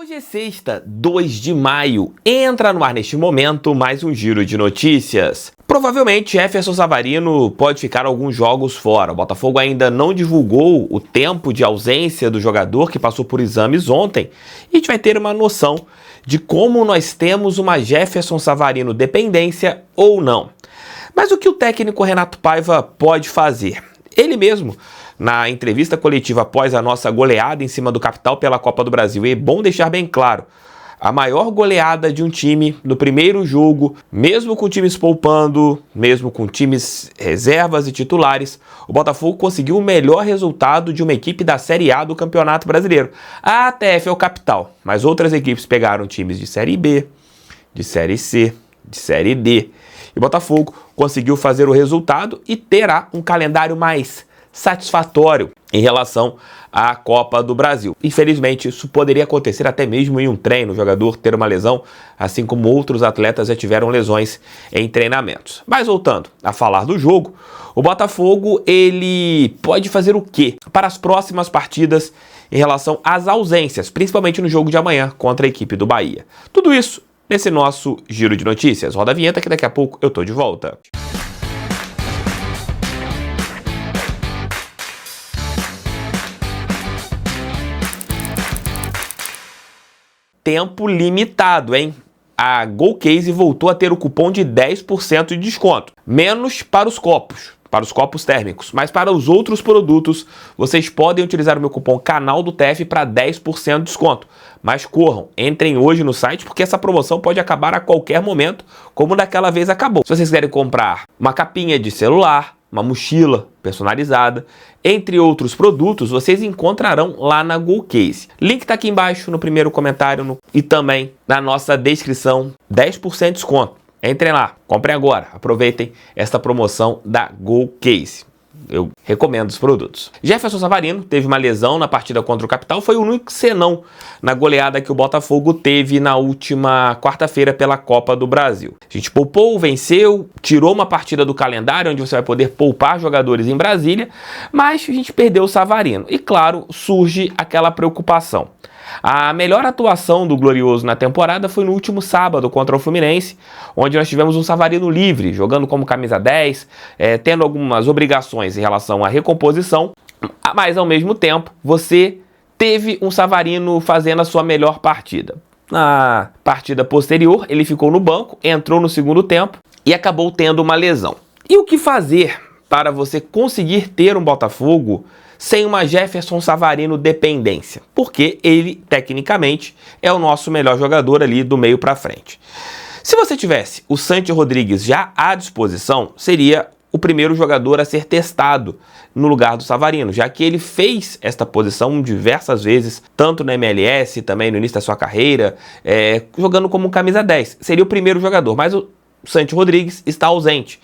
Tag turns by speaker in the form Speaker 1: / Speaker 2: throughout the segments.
Speaker 1: Hoje é sexta, 2 de maio. Entra no ar neste momento mais um giro de notícias. Provavelmente Jefferson Savarino pode ficar alguns jogos fora. O Botafogo ainda não divulgou o tempo de ausência do jogador que passou por exames ontem. E a gente vai ter uma noção de como nós temos uma Jefferson Savarino dependência ou não. Mas o que o técnico Renato Paiva pode fazer? Ele mesmo, na entrevista coletiva após a nossa goleada em cima do Capital pela Copa do Brasil, e é bom deixar bem claro, a maior goleada de um time no primeiro jogo, mesmo com times poupando, mesmo com times reservas e titulares, o Botafogo conseguiu o melhor resultado de uma equipe da Série A do Campeonato Brasileiro. A ATF é o Capital, mas outras equipes pegaram times de Série B, de Série C, de Série D. E o Botafogo conseguiu fazer o resultado e terá um calendário mais satisfatório em relação à Copa do Brasil. Infelizmente, isso poderia acontecer até mesmo em um treino, o jogador ter uma lesão, assim como outros atletas já tiveram lesões em treinamentos. Mas voltando a falar do jogo, o Botafogo ele pode fazer o quê para as próximas partidas em relação às ausências, principalmente no jogo de amanhã contra a equipe do Bahia? Tudo isso nesse nosso giro de notícias. Roda a vinheta que daqui a pouco eu tô de volta. Tempo limitado, hein? A GoCase voltou a ter o cupom de 10% de desconto. Menos para os copos térmicos. Mas para os outros produtos, vocês podem utilizar o meu cupom Canal do TF para 10% de desconto. Mas corram, entrem hoje no site, porque essa promoção pode acabar a qualquer momento, como daquela vez acabou. Se vocês quiserem comprar uma capinha de celular, uma mochila personalizada, entre outros produtos, vocês encontrarão lá na GoCase. Link está aqui embaixo no primeiro comentário e também na nossa descrição, 10% de desconto. Entrem lá, comprem agora, aproveitem esta promoção da GoCase. Eu recomendo os produtos. Jefferson Savarino teve uma lesão na partida contra o Capital, foi o único senão na goleada que o Botafogo teve na última quarta-feira pela Copa do Brasil. A gente poupou, venceu, tirou uma partida do calendário onde você vai poder poupar jogadores em Brasília, mas a gente perdeu o Savarino. E claro, surge aquela preocupação. A melhor atuação do Glorioso na temporada foi no último sábado contra o Fluminense, onde nós tivemos um Savarino livre, jogando como camisa 10, tendo algumas obrigações em relação à recomposição, mas ao mesmo tempo você teve um Savarino fazendo a sua melhor partida. Na partida posterior, ele ficou no banco, entrou no segundo tempo e acabou tendo uma lesão. E o que fazer para você conseguir ter um Botafogo sem uma Jefferson Savarino dependência? Porque ele, tecnicamente, é o nosso melhor jogador ali do meio para frente. Se você tivesse o Santi Rodrigues já à disposição, seria o primeiro jogador a ser testado no lugar do Savarino, já que ele fez esta posição diversas vezes, tanto na MLS, também no início da sua carreira, jogando como camisa 10. Seria o primeiro jogador, mas o Santi Rodrigues está ausente.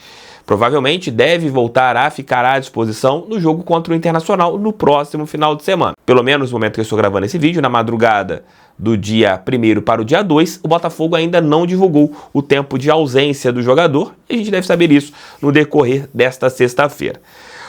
Speaker 1: Provavelmente deve voltar a ficar à disposição no jogo contra o Internacional no próximo final de semana. Pelo menos no momento que eu estou gravando esse vídeo, na madrugada do dia 1º para o dia 2, o Botafogo ainda não divulgou o tempo de ausência do jogador, e a gente deve saber isso no decorrer desta sexta-feira.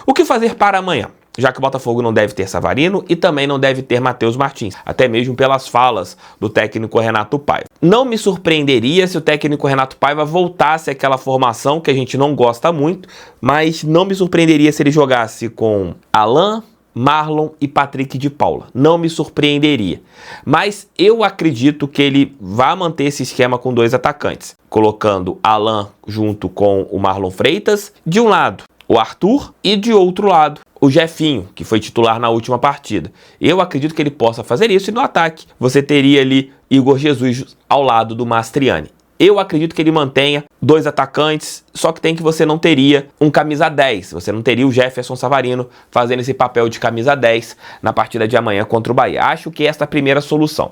Speaker 1: O que fazer para amanhã? Já que o Botafogo não deve ter Savarino e também não deve ter Matheus Martins, até mesmo pelas falas do técnico Renato Paiva. Não me surpreenderia se o técnico Renato Paiva voltasse àquela formação que a gente não gosta muito, mas não me surpreenderia se ele jogasse com Alan, Marlon e Patrick de Paula. Não me surpreenderia. Mas eu acredito que ele vai manter esse esquema com 2 atacantes, colocando Alan junto com o Marlon Freitas, de um lado o Arthur e de outro lado o Jefinho, que foi titular na última partida. Eu acredito que ele possa fazer isso, e no ataque você teria ali Igor Jesus ao lado do Mastriani. Eu acredito que ele mantenha 2 atacantes, só que você não teria um camisa 10, você não teria o Jefferson Savarino fazendo esse papel de camisa 10 na partida de amanhã contra o Bahia. Acho que esta é a primeira solução.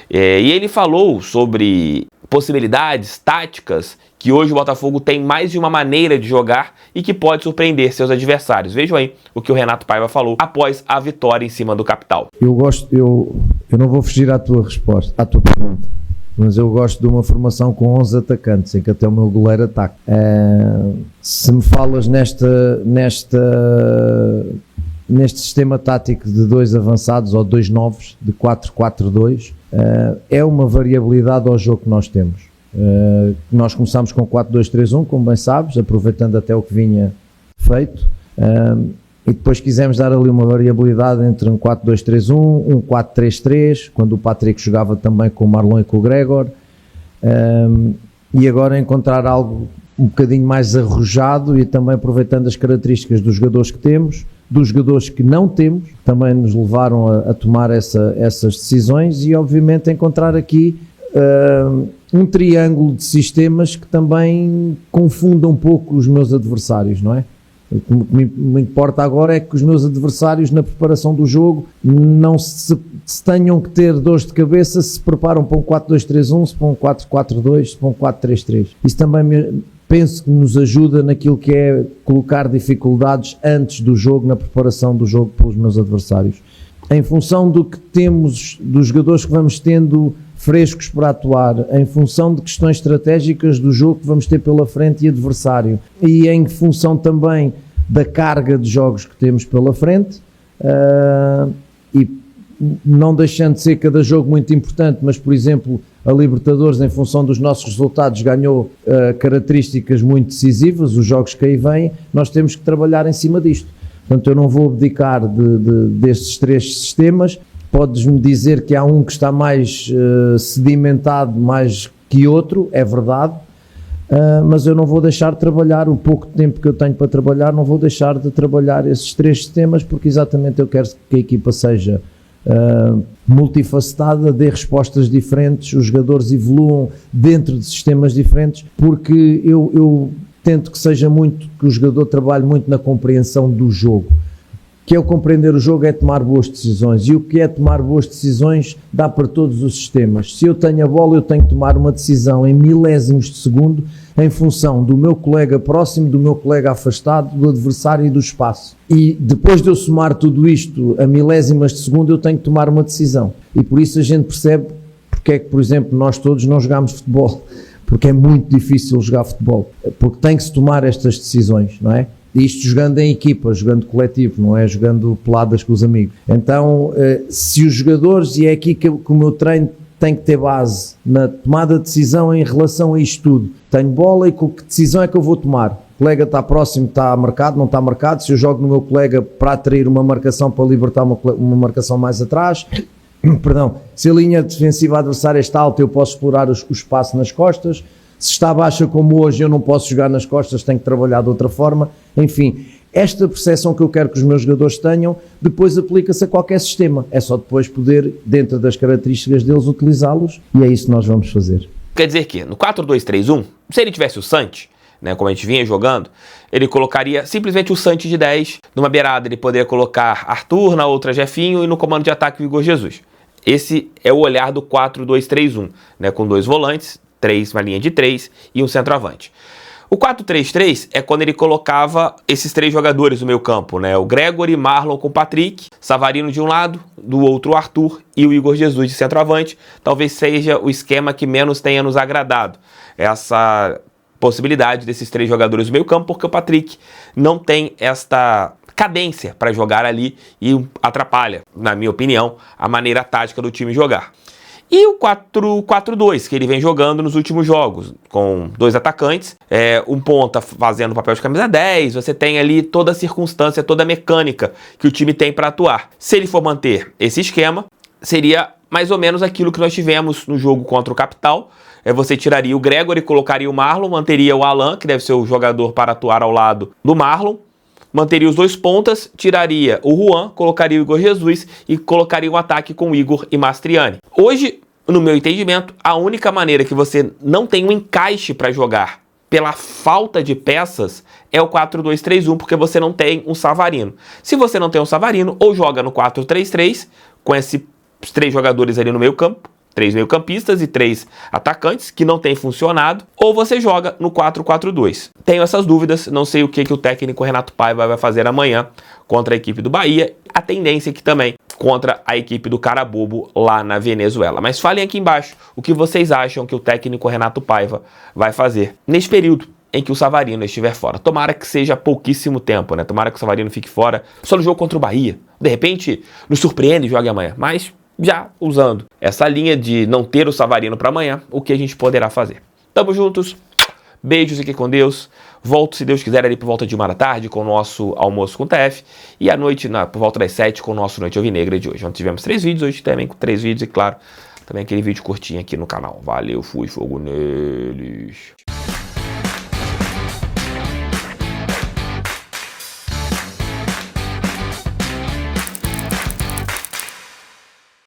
Speaker 1: E ele falou sobre possibilidades táticas, que hoje o Botafogo tem mais de uma maneira de jogar e que pode surpreender seus adversários. Vejam aí o que o Renato Paiva falou após a vitória em cima do Capital.
Speaker 2: Eu não vou fugir à tua resposta, à tua pergunta, mas eu gosto de uma formação com 11 atacantes, em que até o meu goleiro ataca. Se me falas neste sistema tático de 2 avançados ou 2 novos, de 4-4-2, é uma variabilidade ao jogo que nós temos. Nós começamos com 4-2-3-1, como bem sabes, aproveitando até o que vinha feito, e depois quisemos dar ali uma variabilidade entre um 4-2-3-1, um 4-3-3, quando o Patrick jogava também com o Marlon e com o Gregor, e agora encontrar algo um bocadinho mais arrojado e também aproveitando as características dos jogadores que temos, dos jogadores que não temos, também nos levaram a tomar essas decisões, e obviamente encontrar aqui um triângulo de sistemas que também confunda um pouco os meus adversários, não é? O que me importa agora é que os meus adversários na preparação do jogo não se tenham que ter dores de cabeça se preparam para um 4-2-3-1, se para um 4-4-2, se para um 4-3-3. Isso também penso que nos ajuda naquilo que é colocar dificuldades antes do jogo, na preparação do jogo pelos meus adversários. Em função do que temos, dos jogadores que vamos tendo frescos para atuar, em função de questões estratégicas do jogo que vamos ter pela frente e adversário, e em função também da carga de jogos que temos pela frente, e não deixando de ser cada jogo muito importante, mas por exemplo a Libertadores, em função dos nossos resultados, ganhou características muito decisivas, os jogos que aí vêm, nós temos que trabalhar em cima disto. Portanto, eu não vou abdicar destes 3 sistemas. Podes-me dizer que há um que está mais sedimentado mais que outro, é verdade, mas eu não vou deixar de trabalhar o pouco tempo que eu tenho para trabalhar, não vou deixar de trabalhar esses 3 sistemas, porque exatamente eu quero que a equipa seja multifacetada, dê respostas diferentes, os jogadores evoluam dentro de sistemas diferentes, porque eu tento que seja muito, que o jogador trabalhe muito na compreensão do jogo. Que é o compreender o jogo, é tomar boas decisões, e o que é tomar boas decisões dá para todos os sistemas. Se eu tenho a bola, eu tenho que tomar uma decisão em milésimos de segundo, em função do meu colega próximo, do meu colega afastado, do adversário e do espaço. E depois de eu somar tudo isto a milésimas de segundo, eu tenho que tomar uma decisão. E por isso a gente percebe porque é que, por exemplo, nós todos não jogamos futebol, porque é muito difícil jogar futebol, porque tem que se tomar estas decisões, não é? Isto jogando em equipa, jogando coletivo, não é jogando peladas com os amigos. Então, se os jogadores, e é aqui que o meu treino tem que ter base na tomada de decisão em relação a isto tudo. Tenho bola e que decisão é que eu vou tomar? O colega está próximo, está marcado, não está marcado. Se eu jogo no meu colega para atrair uma marcação, para libertar uma marcação mais atrás, perdão, se a linha defensiva adversária está alta, eu posso explorar o espaço nas costas. Se está baixa como hoje, eu não posso jogar nas costas, tenho que trabalhar de outra forma. Enfim, esta percepção que eu quero que os meus jogadores tenham, depois aplica-se a qualquer sistema. É só depois poder, dentro das características deles, utilizá-los, e é isso que nós vamos fazer.
Speaker 1: Quer dizer que no 4-2-3-1, se ele tivesse o Santi, né, como a gente vinha jogando, ele colocaria simplesmente o Santi de 10. Numa beirada ele poderia colocar Arthur, na outra Jefinho, e no comando de ataque o Igor Jesus. Esse é o olhar do 4-2-3-1, né, com 2 volantes, uma linha de 3 e um centroavante. O 4-3-3 é quando ele colocava esses 3 jogadores no meio campo, né? O Gregory, Marlon com o Patrick, Savarino de um lado, do outro o Arthur e o Igor Jesus de centroavante. Talvez seja o esquema que menos tenha nos agradado, essa possibilidade desses 3 jogadores no meio campo, porque o Patrick não tem esta cadência para jogar ali e atrapalha, na minha opinião, a maneira tática do time jogar. E o 4-4-2, que ele vem jogando nos últimos jogos, com 2 atacantes, um ponta fazendo o papel de camisa 10, você tem ali toda a circunstância, toda a mecânica que o time tem para atuar. Se ele for manter esse esquema, seria mais ou menos aquilo que nós tivemos no jogo contra o Capital. Você tiraria o Gregory, colocaria o Marlon, manteria o Alan, que deve ser o jogador para atuar ao lado do Marlon, manteria os 2 pontas, tiraria o Juan, colocaria o Igor Jesus e colocaria um ataque com o Igor e Mastriani. Hoje, no meu entendimento, a única maneira que você não tem um encaixe para jogar pela falta de peças é o 4-2-3-1, porque você não tem um Savarino. Se você não tem um Savarino, ou joga no 4-3-3, com esses 3 jogadores ali no meio campo, 3 meio-campistas e 3 atacantes, que não tem funcionado, ou você joga no 4-4-2. Tenho essas dúvidas, não sei o que o técnico Renato Paiva vai fazer amanhã contra a equipe do Bahia, a tendência aqui também contra a equipe do Carabobo lá na Venezuela. Mas falem aqui embaixo o que vocês acham que o técnico Renato Paiva vai fazer nesse período em que o Savarino estiver fora. Tomara que seja pouquíssimo tempo, né? Tomara que o Savarino fique fora só no jogo contra o Bahia. De repente, nos surpreende e jogue amanhã, mas já usando essa linha de não ter o Savarino para amanhã, o que a gente poderá fazer. Tamo juntos, beijos, fiquem com Deus. Volto, se Deus quiser, ali por volta de 1 da tarde com o nosso almoço com TF. E à noite, por volta das 7, com o nosso Noite Alvinegra de hoje. Ontem tivemos 3 vídeos, hoje também com 3 vídeos e, claro, também aquele vídeo curtinho aqui no canal. Valeu, fui, fogo neles.